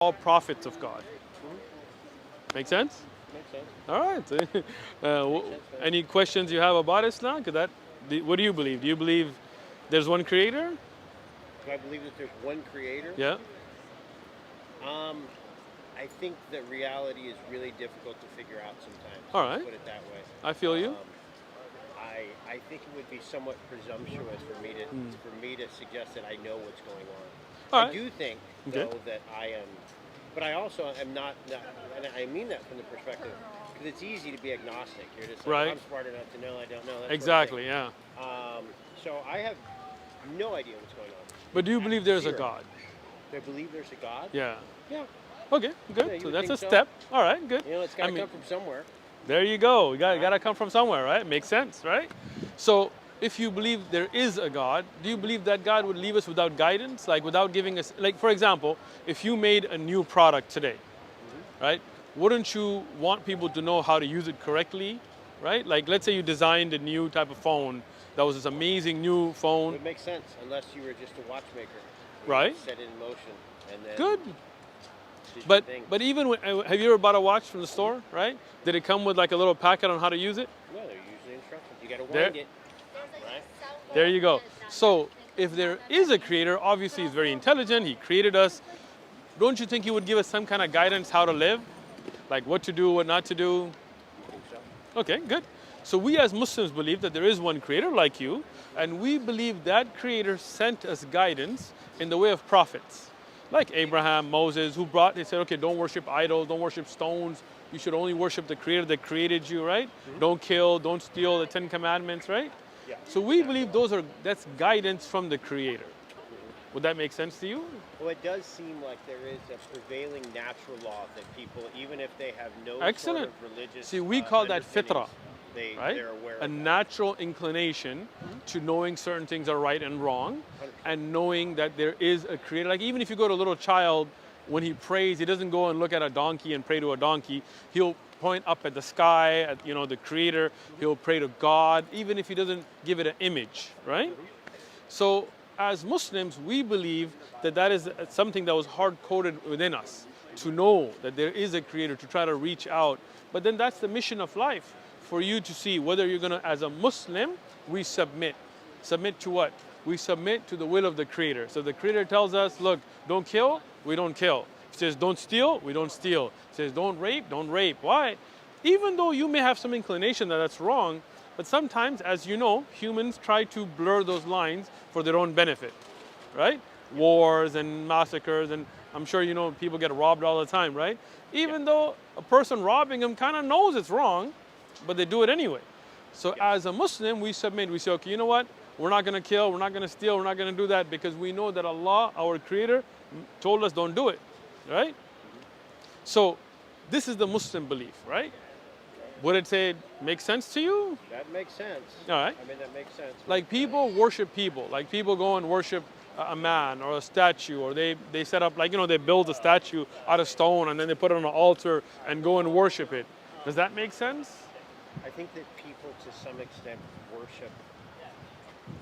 all prophets of God. Make sense? Makes sense. All right. Sense, Any questions you have about Islam? What do you believe? Do you believe there's one creator? Do I believe that there's one creator? Yeah. I think that reality is really difficult to figure out sometimes. All Let's right. put it that way. I feel you. I think it would be somewhat presumptuous for me to suggest that I know what's going on. All I right. do think Okay. though that I am, but I also am not, and I mean that from the perspective because it's easy to be agnostic. You're just like, Right. I'm smart enough to know I don't know. That Exactly. Sort of Yeah. thing. So I have no idea what's going on. But do you believe there's a Zero. God? Do I believe there's a God? Yeah. Yeah. Okay. Good. Yeah, you So would that's a think so. step. All right. Good. You know, it's got to I mean, come from somewhere. There you go. You got to come from somewhere, right? Makes sense, right? So if you believe there is a God, do you believe that God would leave us without guidance, like without giving us, like for example, if you made a new product today, right? Wouldn't you want people to know how to use it correctly, right? Like let's say you designed a new type of phone that was this amazing new It phone, would make sense unless you were just a watchmaker. You Right. Set it in motion and then good. did your But thing. but even when, have you ever bought a watch from the store, right? Did it come with like a little packet on how to use it? No, they're usually instructions. You got to There- wind it. Right. There you go. So if there is a creator, obviously he's very intelligent, he created us. Don't you think he would give us some kind of guidance how to live? Like what to do, what not to do? I think so. Okay, good. So we as Muslims believe that there is one creator like you, and we believe that creator sent us guidance in the way of prophets. Like Abraham, Moses, they said, okay, don't worship idols, don't worship stones. You should only worship the creator that created you, right? Don't kill, don't steal, the 10 Commandments, right? Yeah. So we believe that's guidance from the creator. Would that make sense to you? Well, it does seem like there is a prevailing natural law that people, even if they have no Excellent. sort of religious, See, we call that fitrah, underpinnings, right? they're aware A of that. natural inclination to knowing certain things are right and wrong, and knowing that there is a creator. Like even if you go to a little child, when he prays, he doesn't go and look at a donkey and pray to a donkey. He'll point up at the sky, at the creator. He'll pray to God, even if he doesn't give it an image, right? So as Muslims, we believe that is something that was hard-coded within us, to know that there is a creator, to try to reach out. But then that's the mission of life, for you to see whether you're going to, as a Muslim, we submit. Submit to what? We submit to the will of the creator. So the creator tells us, look, don't kill, we don't kill. He says, don't steal, we don't steal. He says, don't rape. Why? Even though you may have some inclination that that's wrong, but sometimes, as you know, humans try to blur those lines for their own benefit, right? Wars and massacres, and I'm sure you know people get robbed all the time, right? Even though a person robbing them kind of knows it's wrong, but they do it anyway. So as a Muslim, we submit. We say, okay, you know what? We're not going to kill, we're not going to steal, we're not going to do that because we know that Allah, our creator, told us don't do it, right? So this is the Muslim belief, right? Would it say make sense to you? That makes sense. All right. I mean, that makes sense. Like people worship people. Like people go and worship a man or a statue, or they set up, like, they build a statue out of stone and then they put it on an altar and go and worship it. Does that make sense? I think that people, to some extent, worship.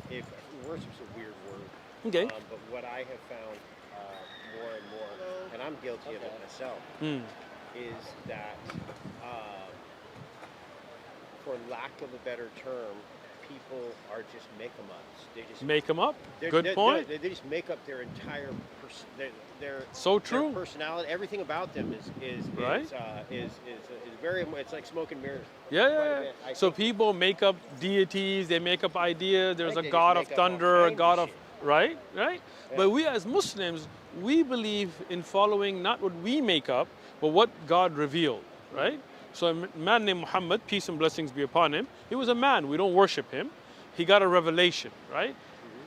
If worship's a weird word, Okay. but what I have found more and more, and I'm guilty of it myself, is that, for lack of a better term, people are just make-em-ups. They just Make them up. they're- Good they're- point. They just make up their entire their So true. Their personality, everything about them is Right. is very. It's like smoke and mirrors. Yeah, Quite a yeah, yeah. bit. I So think- people make up deities, they make up ideas. There's think a they god just of make up all thunder, a kinds god of of, right? Yeah. But we as Muslims, we believe in following not what we make up, but what God revealed, right? So a man named Muhammad, peace and blessings be upon him, he was a man, we don't worship him. He got a revelation, right?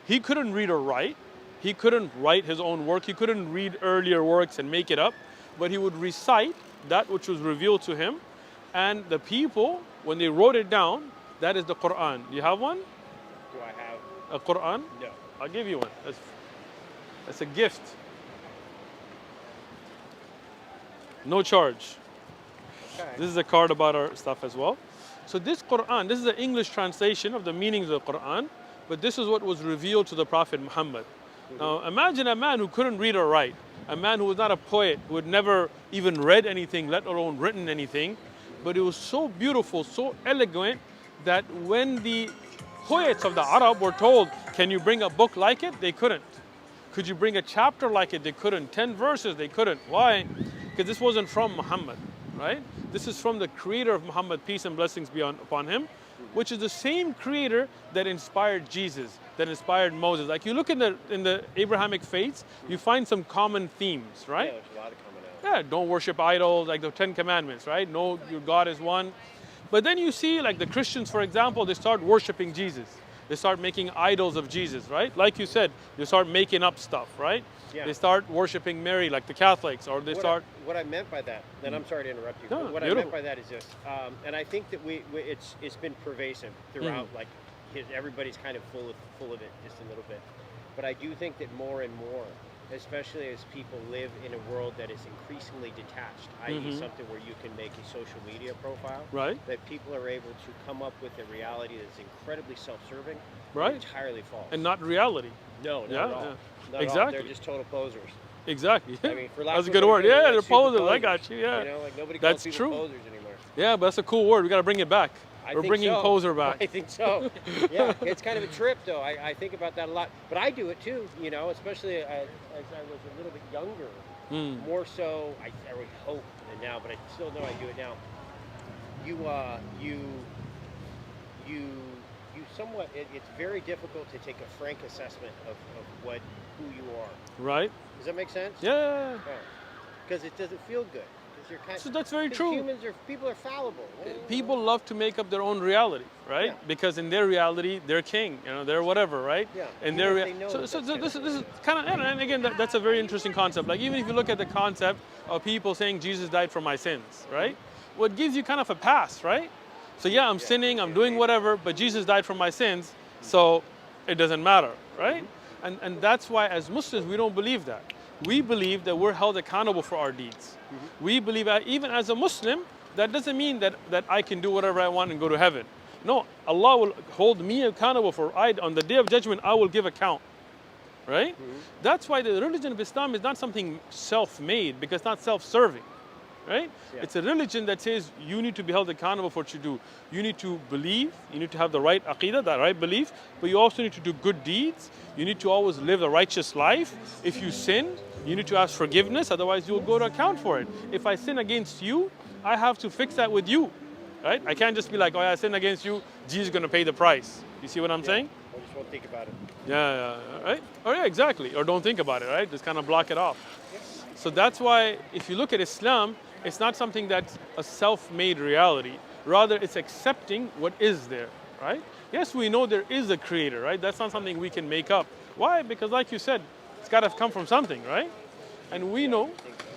He couldn't read or write. He couldn't write his own work. He couldn't read earlier works and make it up, but he would recite that which was revealed to him. And the people, when they wrote it down, that is the Quran. Do you have one? Do I have? A Quran? No. I'll give you one. That's a gift. No charge. Okay. This is a card about our stuff as well. So this Quran, this is the English translation of the meanings of the Quran, but this is what was revealed to the Prophet Muhammad. Now imagine a man who couldn't read or write. a man who was not a poet, who had never even read anything, let alone written anything. But it was so beautiful, so elegant, that when the poets of the Arab were told, can you bring a book like it? They couldn't. Could you bring a chapter like it? They couldn't. 10 verses, they couldn't. Why? Because this wasn't from Muhammad, right? This is from the creator of Muhammad, peace and blessings be upon him, which is the same creator that inspired Jesus, that inspired Moses. Like you look in the Abrahamic faiths, you find some common themes, right? Yeah, there's a lot of commonality. Yeah, don't worship idols, like the 10 Commandments, right? Know your God is one. But then you see, like the Christians, for example, they start worshiping Jesus. They start making idols of Jesus, right? Like you said, they start making up stuff, right? Yeah. They start worshiping Mary, like the Catholics, or they start. What I meant by that, and I'm sorry to interrupt you. No, but what beautiful. I meant by that is this, and I think that it's been pervasive throughout. Like everybody's kind of full of it, just a little bit. But I do think that more and more, especially as people live in a world that is increasingly detached, i.e., something where you can make a social media profile, Right. that people are able to come up with a reality that's incredibly self-serving, Right. and entirely false. And not reality. No, not Yeah, at all. yeah. Not Exactly. At all. They're just total posers. Exactly. I mean, for lack That's a of good better word. term, Yeah, like they're super posers. I got you. Yeah. You know, like nobody That's calls people true. posers anymore. Yeah, but that's a cool word. We got to bring it back. We're think bringing so. poser back. I think so. Yeah, it's kind of a trip, though. I think about that a lot. But I do it too, you know, especially as I was a little bit younger. More so, I would hope than now, but I still know I do it now. You somewhat, it's very difficult to take a frank assessment of who you are. Right. Does that make sense? Yeah. Because it doesn't feel good. You're kind So that's very 'cause true. People are fallible. People love to make up their own reality, right? Yeah. Because in their reality, they're king, they're whatever, right? Yeah. And Even their if they know so that this that's is kind of, and again, that's a very interesting concept. Like even if you look at the concept of people saying Jesus died for my sins, right? Well, it gives you kind of a pass, right? So yeah, I'm sinning, I'm doing whatever, but Jesus died for my sins, so it doesn't matter, right? And that's why as Muslims we don't believe that. We believe that we're held accountable for our deeds. We believe that even as a Muslim, that doesn't mean that I can do whatever I want and go to heaven. No, Allah will hold me accountable for on the day of judgment, I will give account. Right? That's why the religion of Islam is not something self-made, because it's not self-serving. Right? Yeah. It's a religion that says you need to be held accountable for what you do. You need to believe, you need to have the right aqidah, the right belief, but you also need to do good deeds. You need to always live a righteous life. If you sin, you need to ask forgiveness, otherwise you will go to account for it. If I sin against you, I have to fix that with you. Right? I can't just be like, oh yeah, I sinned against you, Jesus is going to pay the price. You see what I'm saying? I just won't think about it. Yeah, right? Oh yeah, exactly. Or don't think about it, right? Just kind of block it off. So that's why if you look at Islam, it's not something that's a self-made reality. Rather, it's accepting what is there, right? Yes, we know there is a creator, right? That's not something we can make up. Why? Because like you said, it's got to come from something, right? And we know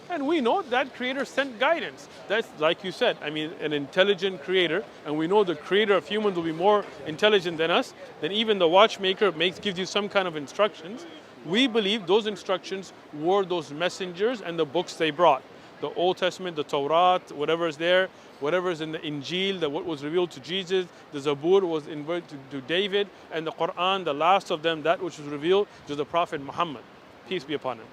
that creator sent guidance. That's like you said, I mean, an intelligent creator, and we know the creator of humans will be more intelligent than us, then even the watchmaker gives you some kind of instructions. We believe those instructions were those messengers and the books they brought. The Old Testament, the Torah, whatever is there, whatever is in the Injil, what was revealed to Jesus, the Zabur was revealed to David, and the Quran, the last of them, that which was revealed to the Prophet Muhammad. Peace be upon him.